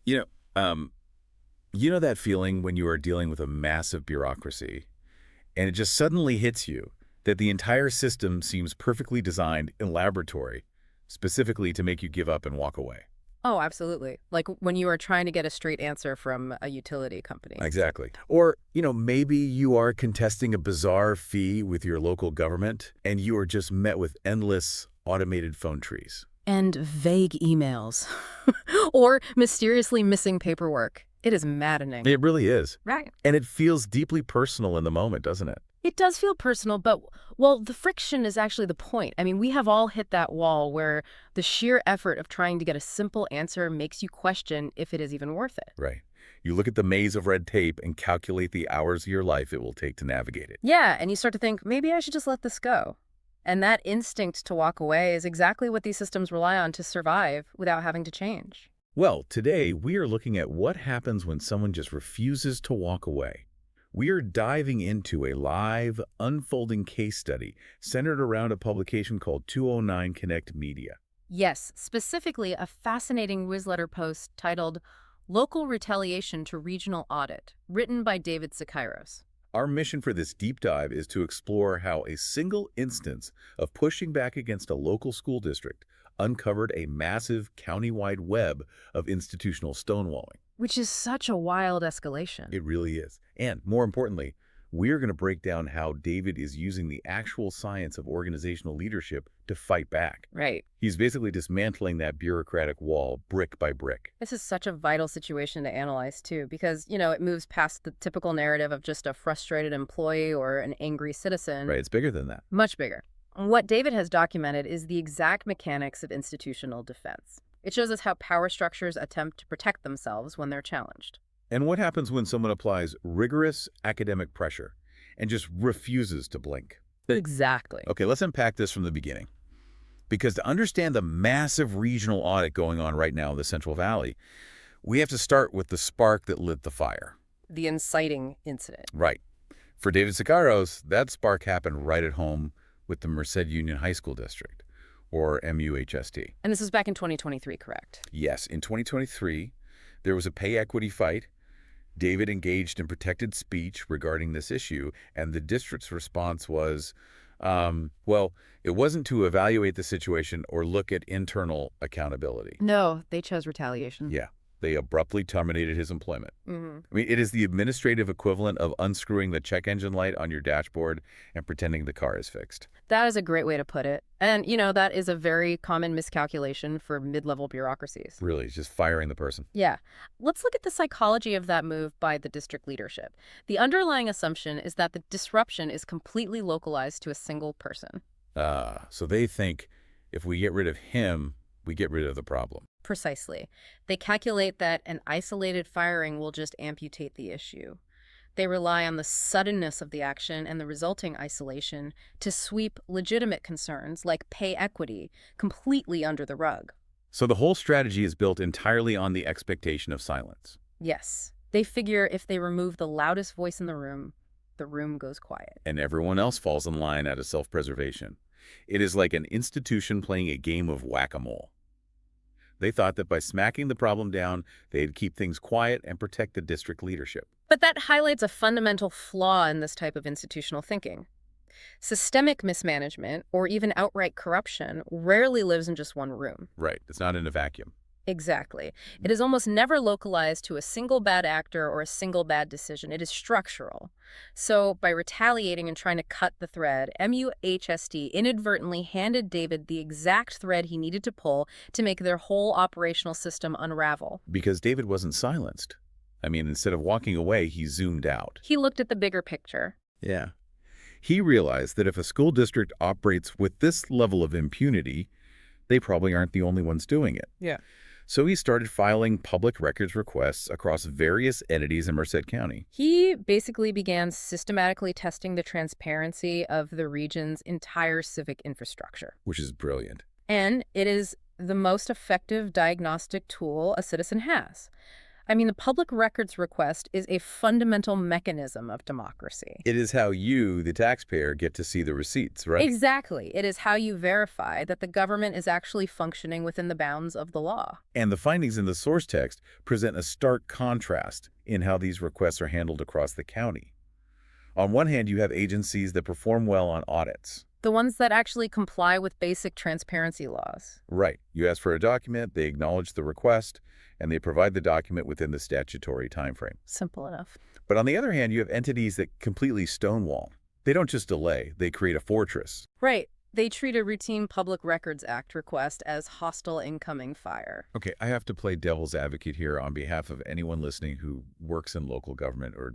You know, that feeling when you are dealing with a massive bureaucracy and it just suddenly hits you that the entire system seems perfectly designed in laboratory, specifically to make you give up and walk away. Oh, absolutely. Like when you are trying to get a straight answer from a utility company. Exactly. Or, maybe you are contesting a bizarre fee with your local government and you are just met with endless automated phone trees. And vague emails. Or mysteriously missing paperwork. It is maddening. It really is. Right. And it feels deeply personal in the moment, doesn't it? It does feel personal, but, well, the friction is actually the point. I mean, we have all hit that wall where the sheer effort of trying to get a simple answer makes you question if it is even worth it. Right. You look at the maze of red tape and calculate the hours of your life it will take to navigate it. Yeah, and you start to think, maybe I should just let this go. And that instinct to walk away is exactly what these systems rely on to survive without having to change. Well, today we are looking at what happens when someone just refuses to walk away. We are diving into a live, unfolding case study centered around a publication called 209 Connect Media. Yes, specifically a fascinating newsletter post titled Local Retaliation to Regional Audit, written by David Sakairos. Our mission for this deep dive is to explore how a single instance of pushing back against a local school district uncovered a massive county-wide web of institutional stonewalling. Which is such a wild escalation. It really is. And more importantly, we're going to break down how David is using the actual science of organizational leadership to fight back. Right. He's basically dismantling that bureaucratic wall brick by brick. This is such a vital situation to analyze, too, because, it moves past the typical narrative of just a frustrated employee or an angry citizen. Right, it's bigger than that. Much bigger. What David has documented is the exact mechanics of institutional defense. It shows us how power structures attempt to protect themselves when they're challenged. And what happens when someone applies rigorous academic pressure and just refuses to blink? Exactly. Okay, let's unpack this from the beginning. Because to understand the massive regional audit going on right now in the Central Valley, we have to start with the spark that lit the fire. The inciting incident. Right. For David Sakairos, that spark happened right at home with the Merced Union High School District, or MUHSD. And this was back in 2023, correct? Yes, in 2023, there was a pay equity fight. David engaged in protected speech regarding this issue, and the district's response was, well, it wasn't to evaluate the situation or look at internal accountability. No, they chose retaliation. Yeah, they abruptly terminated his employment. Mm-hmm. I mean, it is the administrative equivalent of unscrewing the check engine light on your dashboard and pretending the car is fixed. That is a great way to put it. And, that is a very common miscalculation for mid-level bureaucracies. Really, it's just firing the person. Yeah. Let's look at the psychology of that move by the district leadership. The underlying assumption is that the disruption is completely localized to a single person. So they think if we get rid of him, we get rid of the problem. Precisely. They calculate that an isolated firing will just amputate the issue. They rely on the suddenness of the action and the resulting isolation to sweep legitimate concerns like pay equity completely under the rug. So the whole strategy is built entirely on the expectation of silence. Yes. They figure if they remove the loudest voice in the room goes quiet. And everyone else falls in line out of self-preservation. It is like an institution playing a game of whack-a-mole. They thought that by smacking the problem down, they'd keep things quiet and protect the district leadership. But that highlights a fundamental flaw in this type of institutional thinking. Systemic mismanagement, or even outright corruption, rarely lives in just one room. Right. It's not in a vacuum. Exactly. It is almost never localized to a single bad actor or a single bad decision. It is structural. So by retaliating and trying to cut the thread, MUHSD inadvertently handed David the exact thread he needed to pull to make their whole operational system unravel. Because David wasn't silenced. I mean, instead of walking away, he zoomed out. He looked at the bigger picture. Yeah. He realized that if a school district operates with this level of impunity, they probably aren't the only ones doing it. Yeah. So he started filing public records requests across various entities in Merced County. He basically began systematically testing the transparency of the region's entire civic infrastructure. Which is brilliant. And it is the most effective diagnostic tool a citizen has. I mean, the public records request is a fundamental mechanism of democracy. It is how you, the taxpayer, get to see the receipts, right? Exactly. It is how you verify that the government is actually functioning within the bounds of the law. And the findings in the source text present a stark contrast in how these requests are handled across the county. On one hand, you have agencies that perform well on audits. The ones that actually comply with basic transparency laws. Right. You ask for a document, they acknowledge the request, and they provide the document within the statutory timeframe. Simple enough. But on the other hand, you have entities that completely stonewall. They don't just delay, they create a fortress. Right. They treat a routine Public Records Act request as hostile incoming fire. Okay, I have to play devil's advocate here on behalf of anyone listening who works in local government or,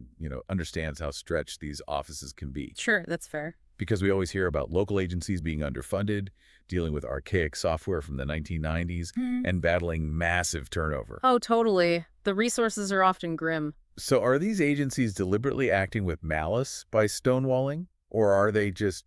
understands how stretched these offices can be. Sure, that's fair. Because we always hear about local agencies being underfunded, dealing with archaic software from the 1990s, and battling massive turnover. Oh, totally. The resources are often grim. So are these agencies deliberately acting with malice by stonewalling, or are they just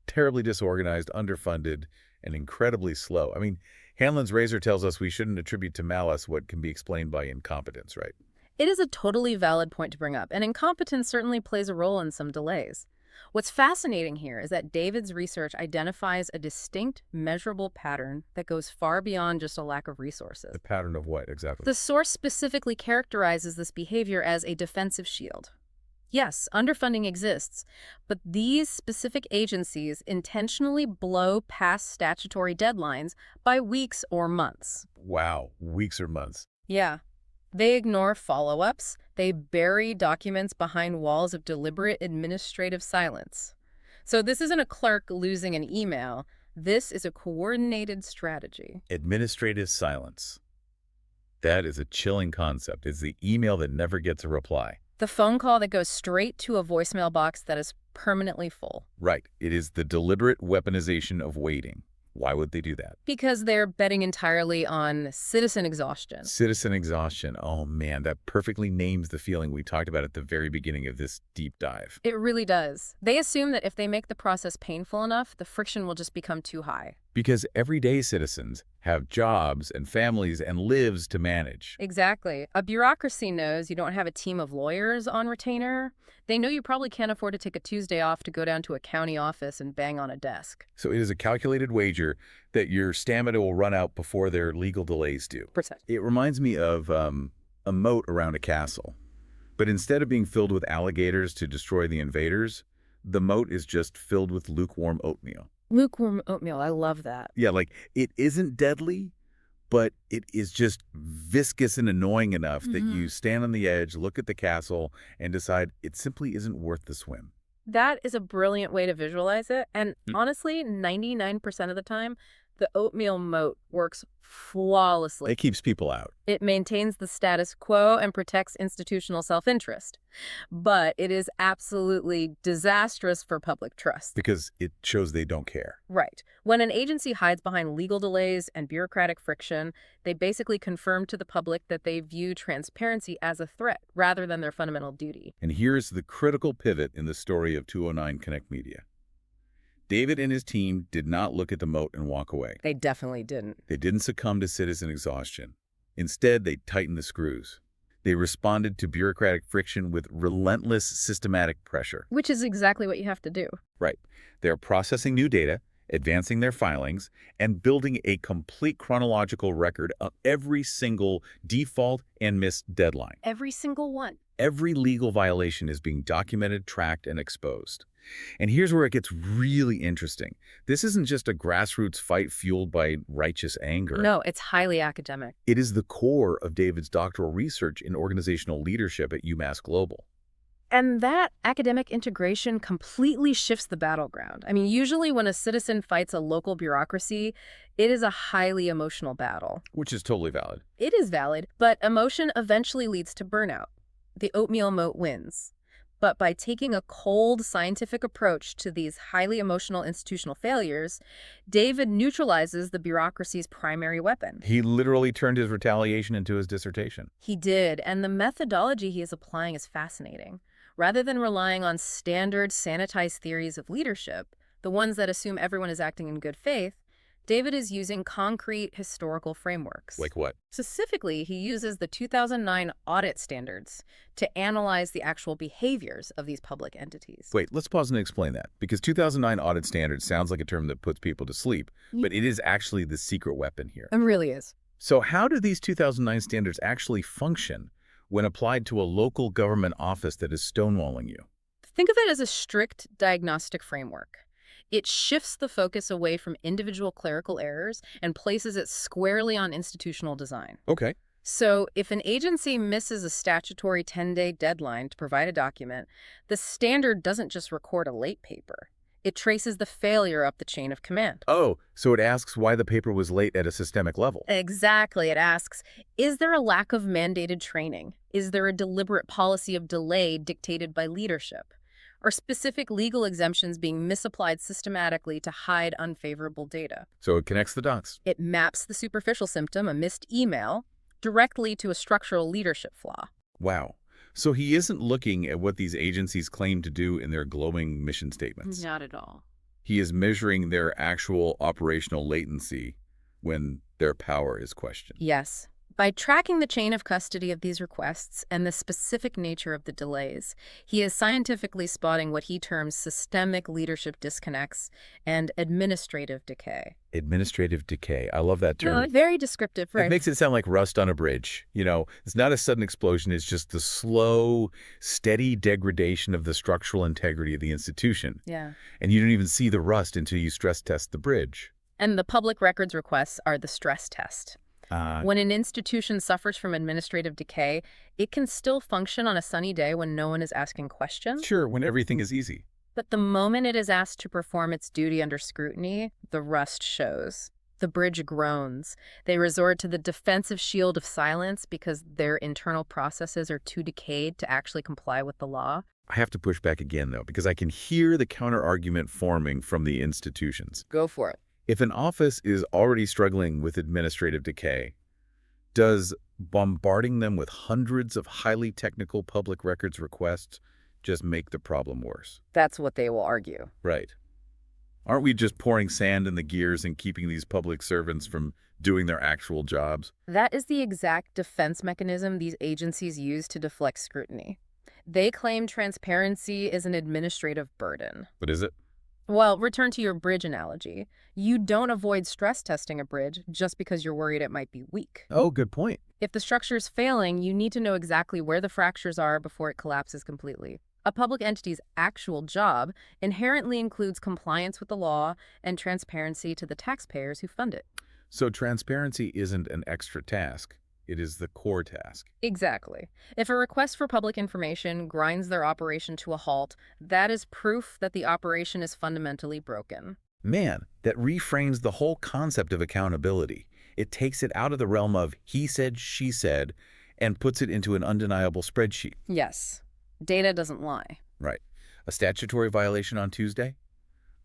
terribly disorganized, underfunded, and incredibly slow? I mean, Hanlon's razor tells us we shouldn't attribute to malice what can be explained by incompetence, right? It is a totally valid point to bring up, and incompetence certainly plays a role in some delays. What's fascinating here is that David's research identifies a distinct, measurable pattern that goes far beyond just a lack of resources. The pattern of what, exactly? The source specifically characterizes this behavior as a defensive shield. Yes, underfunding exists, but these specific agencies intentionally blow past statutory deadlines by weeks or months. Wow, weeks or months. Yeah. They ignore follow-ups. They bury documents behind walls of deliberate administrative silence. So this isn't a clerk losing an email. This is a coordinated strategy. Administrative silence. That is a chilling concept. It's the email that never gets a reply. The phone call that goes straight to a voicemail box that is permanently full. Right. It is the deliberate weaponization of waiting. Why would they do that? Because they're betting entirely on citizen exhaustion. Citizen exhaustion. Oh, man, that perfectly names the feeling we talked about at the very beginning of this deep dive. It really does. They assume that if they make the process painful enough, the friction will just become too high. Because everyday citizens have jobs and families and lives to manage. Exactly. A bureaucracy knows you don't have a team of lawyers on retainer. They know you probably can't afford to take a Tuesday off to go down to a county office and bang on a desk. So it is a calculated wager that your stamina will run out before their legal delays do. Precisely. It reminds me of a moat around a castle. But instead of being filled with alligators to destroy the invaders, the moat is just filled with lukewarm oatmeal. Lukewarm oatmeal. I love that. Yeah, like it isn't deadly, but it is just viscous and annoying enough that you stand on the edge, look at the castle, and decide it simply isn't worth the swim. That is a brilliant way to visualize it. And honestly, 99% of the time, the oatmeal moat works flawlessly. It keeps people out. It maintains the status quo and protects institutional self-interest. But it is absolutely disastrous for public trust. Because it shows they don't care. Right. When an agency hides behind legal delays and bureaucratic friction, they basically confirm to the public that they view transparency as a threat rather than their fundamental duty. And here's the critical pivot in the story of 209 Connect Media. David and his team did not look at the moat and walk away. They definitely didn't. They didn't succumb to citizen exhaustion. Instead, they tightened the screws. They responded to bureaucratic friction with relentless systematic pressure. Which is exactly what you have to do. Right. They're processing new data, advancing their filings, and building a complete chronological record of every single default and missed deadline. Every single one. Every legal violation is being documented, tracked, and exposed. And here's where it gets really interesting. This isn't just a grassroots fight fueled by righteous anger. No, it's highly academic. It is the core of David's doctoral research in organizational leadership at UMass Global. And that academic integration completely shifts the battleground. I mean, usually when a citizen fights a local bureaucracy, it is a highly emotional battle. Which is totally valid. It is valid, but emotion eventually leads to burnout. The oatmeal moat wins. But by taking a cold, scientific approach to these highly emotional institutional failures, David neutralizes the bureaucracy's primary weapon. He literally turned his retaliation into his dissertation. He did, and the methodology he is applying is fascinating. Rather than relying on standard, sanitized theories of leadership, the ones that assume everyone is acting in good faith, David is using concrete historical frameworks. Like what? Specifically, he uses the 2009 audit standards to analyze the actual behaviors of these public entities. Wait, let's pause and explain that. Because 2009 audit standards sounds like a term that puts people to sleep, but it is actually the secret weapon here. It really is. So how do these 2009 standards actually function when applied to a local government office that is stonewalling you? Think of it as a strict diagnostic framework. It shifts the focus away from individual clerical errors and places it squarely on institutional design. Okay. So if an agency misses a statutory 10-day deadline to provide a document, the standard doesn't just record a late paper. It traces the failure up the chain of command. Oh, so it asks why the paper was late at a systemic level. Exactly. It asks, is there a lack of mandated training? Is there a deliberate policy of delay dictated by leadership? Are specific legal exemptions being misapplied systematically to hide unfavorable data? So it connects the dots. It maps the superficial symptom, a missed email, directly to a structural leadership flaw. Wow. So he isn't looking at what these agencies claim to do in their glowing mission statements. Not at all. He is measuring their actual operational latency when their power is questioned. Yes. By tracking the chain of custody of these requests and the specific nature of the delays, he is scientifically spotting what he terms systemic leadership disconnects and administrative decay. Administrative decay. I love that term. Very descriptive, right? It makes it sound like rust on a bridge. You know, it's not a sudden explosion. It's just the slow, steady degradation of the structural integrity of the institution. Yeah. And you don't even see the rust until you stress test the bridge. And the public records requests are the stress test. When an institution suffers from administrative decay, it can still function on a sunny day when no one is asking questions. Sure, when everything is easy. But the moment it is asked to perform its duty under scrutiny, the rust shows. The bridge groans. They resort to the defensive shield of silence because their internal processes are too decayed to actually comply with the law. I have to push back again, though, because I can hear the counter-argument forming from the institutions. Go for it. If an office is already struggling with administrative decay, does bombarding them with hundreds of highly technical public records requests just make the problem worse? That's what they will argue. Right. Aren't we just pouring sand in the gears and keeping these public servants from doing their actual jobs? That is the exact defense mechanism these agencies use to deflect scrutiny. They claim transparency is an administrative burden. But is it? Well, return to your bridge analogy. You don't avoid stress testing a bridge just because you're worried it might be weak. Oh, good point. If the structure is failing, you need to know exactly where the fractures are before it collapses completely. A public entity's actual job inherently includes compliance with the law and transparency to the taxpayers who fund it. So transparency isn't an extra task. It is the core task. Exactly. If a request for public information grinds their operation to a halt, that is proof that the operation is fundamentally broken. Man, that reframes the whole concept of accountability. It takes it out of the realm of he said, she said, and puts it into an undeniable spreadsheet. Yes. Data doesn't lie. Right. A statutory violation on Tuesday,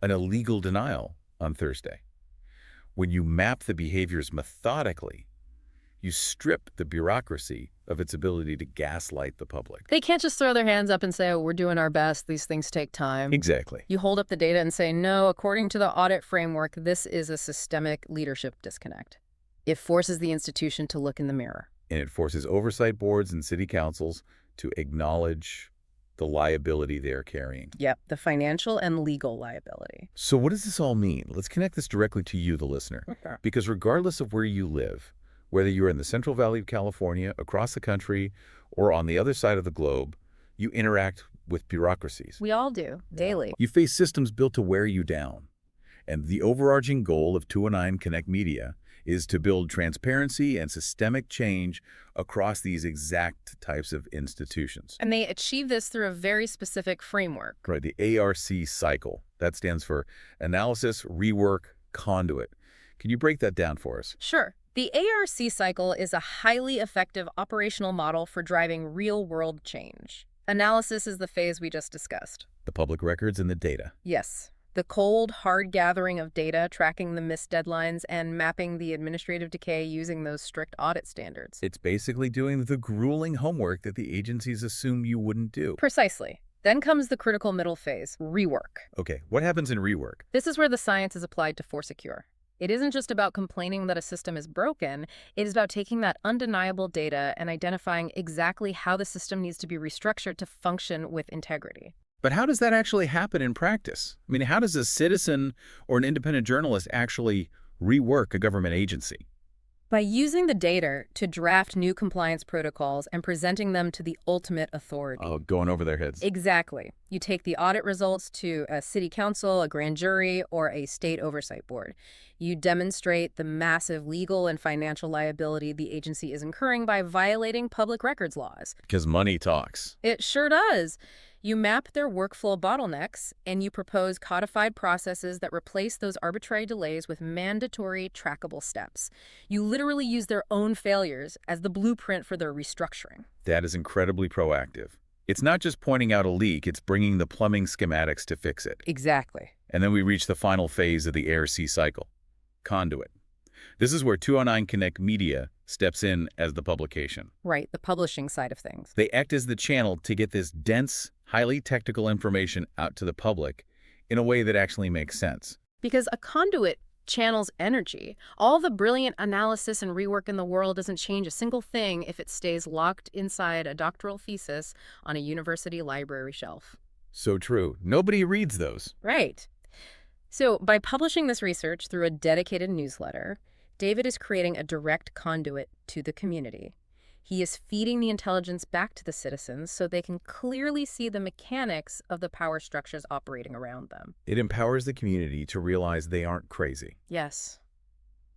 an illegal denial on Thursday. When you map the behaviors methodically, you strip the bureaucracy of its ability to gaslight the public. They can't just throw their hands up and say, oh, we're doing our best. These things take time. Exactly. You hold up the data and say, no, according to the audit framework, this is a systemic leadership disconnect. It forces the institution to look in the mirror. And it forces oversight boards and city councils to acknowledge the liability they are carrying. Yep, the financial and legal liability. So what does this all mean? Let's connect this directly to you, the listener. Okay. Because regardless of where you live, whether you're in the Central Valley of California, across the country, or on the other side of the globe, you interact with bureaucracies. We all do, daily. You face systems built to wear you down. And the overarching goal of 209 Connect Media is to build transparency and systemic change across these exact types of institutions. And they achieve this through a very specific framework. Right, the ARC cycle. That stands for Analysis, Rework, Conduit. Can you break that down for us? Sure. The ARC cycle is a highly effective operational model for driving real-world change. Analysis is the phase we just discussed. The public records and the data. Yes. The cold, hard gathering of data, tracking the missed deadlines, and mapping the administrative decay using those strict audit standards. It's basically doing the grueling homework that the agencies assume you wouldn't do. Precisely. Then comes the critical middle phase, rework. Okay, what happens in rework? This is where the science is applied to force a cure. It isn't just about complaining that a system is broken. It is about taking that undeniable data and identifying exactly how the system needs to be restructured to function with integrity. But how does that actually happen in practice? I mean, how does a citizen or an independent journalist actually rework a government agency? By using the data to draft new compliance protocols and presenting them to the ultimate Oh, authority. going over their heads. Exactly. You take the audit results to a city council, a grand jury, or a state oversight board. You demonstrate the massive legal and financial liability the agency is incurring by violating public records laws. Because money talks. It sure does. You map their workflow bottlenecks, and you propose codified processes that replace those arbitrary delays with mandatory trackable steps. You literally use their own failures as the blueprint for their restructuring. That is incredibly proactive. It's not just pointing out a leak, it's bringing the plumbing schematics to fix it. Exactly. And then we reach the final phase of the ARC cycle, conduit. This is where 209 Connect Media steps in as the publication. Right, the publishing side of things. They act as the channel to get this dense, highly technical information out to the public in a way that actually makes sense. Because a conduit channels energy. All the brilliant analysis and rework in the world doesn't change a single thing if it stays locked inside a doctoral thesis on a university library shelf. So true. Nobody reads those. Right. So by publishing this research through a dedicated newsletter, David is creating a direct conduit to the community. He is feeding the intelligence back to the citizens so they can clearly see the mechanics of the power structures operating around them. It empowers the community to realize they aren't crazy. Yes.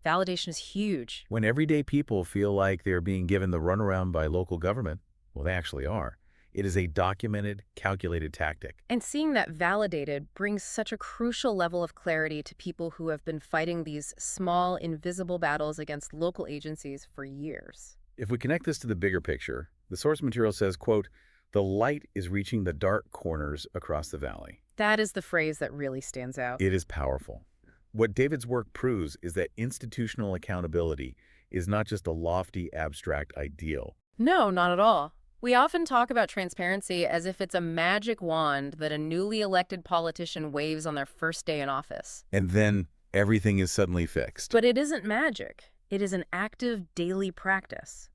Validation is huge. When everyday people feel like they're being given the runaround by local government, well, they actually are. It is a documented, calculated tactic. And seeing that validated brings such a crucial level of clarity to people who have been fighting these small, invisible battles against local agencies for years. If we connect this to the bigger picture, the source material says, quote, "The light is reaching the dark corners across the valley." That is the phrase that really stands out. It is powerful. What David's work proves is that institutional accountability is not just a lofty, abstract ideal. No, not at all. We often talk about transparency as if it's a magic wand that a newly elected politician waves on their first day in office. And then everything is suddenly fixed. But it isn't magic. It is an active daily practice.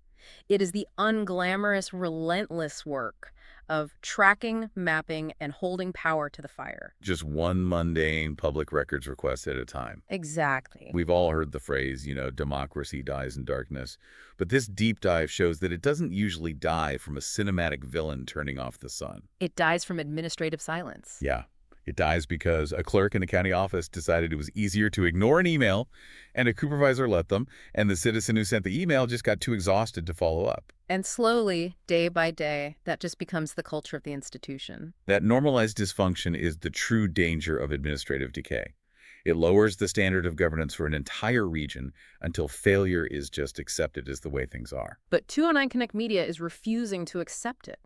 It is the unglamorous, relentless work of tracking, mapping, and holding power to the fire. Just one mundane public records request at a time. Exactly. We've all heard the phrase, democracy dies in darkness. But this deep dive shows that it doesn't usually die from a cinematic villain turning off the sun. It dies from administrative silence. Yeah. It dies because a clerk in a county office decided it was easier to ignore an email, and a supervisor let them, and the citizen who sent the email just got too exhausted to follow up. And slowly, day by day, that just becomes the culture of the institution. That normalized dysfunction is the true danger of administrative decay. It lowers the standard of governance for an entire region until failure is just accepted as the way things are. But 209 Connect Media is refusing to accept it.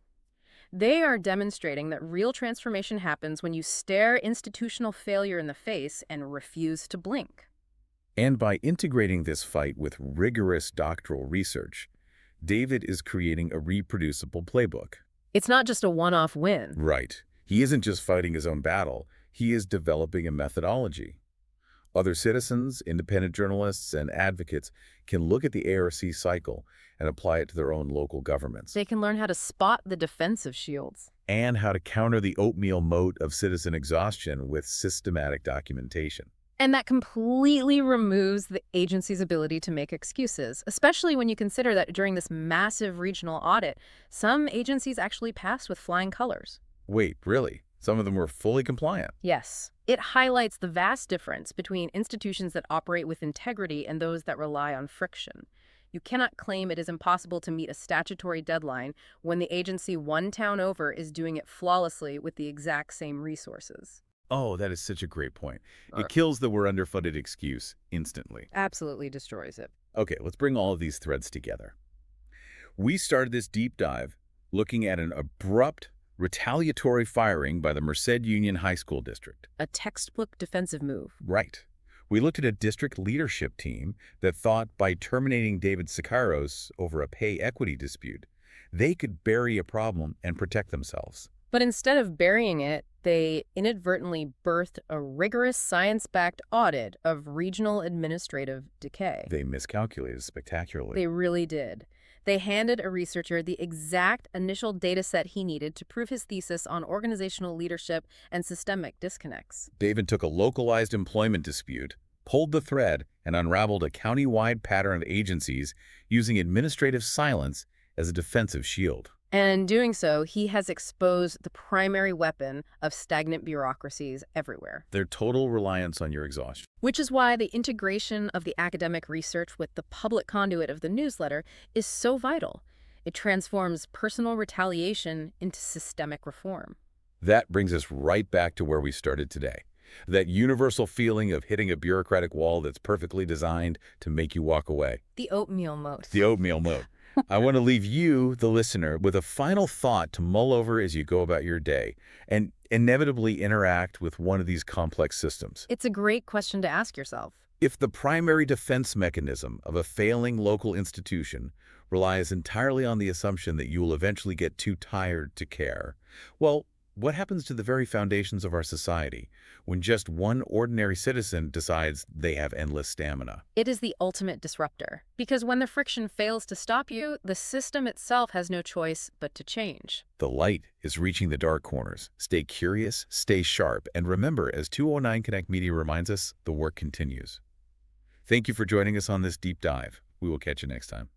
They are demonstrating that real transformation happens when you stare institutional failure in the face and refuse to blink. And by integrating this fight with rigorous doctoral research, David is creating a reproducible playbook. It's not just a one-off win. Right. He isn't just fighting his own battle. He is developing a methodology. Other citizens, independent journalists, and advocates can look at the ARC cycle and apply it to their own local governments. They can learn how to spot the defensive shields. And how to counter the oatmeal moat of citizen exhaustion with systematic documentation. And that completely removes the agency's ability to make excuses, especially when you consider that during this massive regional audit, some agencies actually passed with flying colors. Wait, really? Some of them were fully compliant? Yes. It highlights the vast difference between institutions that operate with integrity and those that rely on friction. You cannot claim it is impossible to meet a statutory deadline when the agency one town over is doing it flawlessly with the exact same resources. Oh, that is such a great point. It kills the "we're underfunded" excuse instantly. Absolutely destroys it. Okay, let's bring all of these threads together. We started this deep dive looking at an abrupt, retaliatory firing by the Merced Union High School District. A textbook defensive move. Right. We looked at a district leadership team that thought by terminating David Sakaros over a pay equity dispute, they could bury a problem and protect themselves. But instead of burying it, they inadvertently birthed a rigorous science-backed audit of regional administrative decay. They miscalculated spectacularly. They really did. They handed a researcher the exact initial data set he needed to prove his thesis on organizational leadership and systemic disconnects. They even took a localized employment dispute, pulled the thread, and unraveled a county-wide pattern of agencies using administrative silence as a defensive shield. And in doing so, he has exposed the primary weapon of stagnant bureaucracies everywhere. Their total reliance on your exhaustion. Which is why the integration of the academic research with the public conduit of the newsletter is so vital. It transforms personal retaliation into systemic reform. That brings us right back to where we started today. That universal feeling of hitting a bureaucratic wall that's perfectly designed to make you walk away. The oatmeal moat. The oatmeal mode. I want to leave you, the listener, with a final thought to mull over as you go about your day and inevitably interact with one of these complex systems. It's a great question to ask yourself. If the primary defense mechanism of a failing local institution relies entirely on the assumption that you will eventually get too tired to care, well, what happens to the very foundations of our society when just one ordinary citizen decides they have endless stamina? It is the ultimate disruptor, because when the friction fails to stop you, the system itself has no choice but to change. The light is reaching the dark corners. Stay curious, stay sharp, and remember, as 209 Connect Media reminds us, the work continues. Thank you for joining us on this deep dive. We will catch you next time.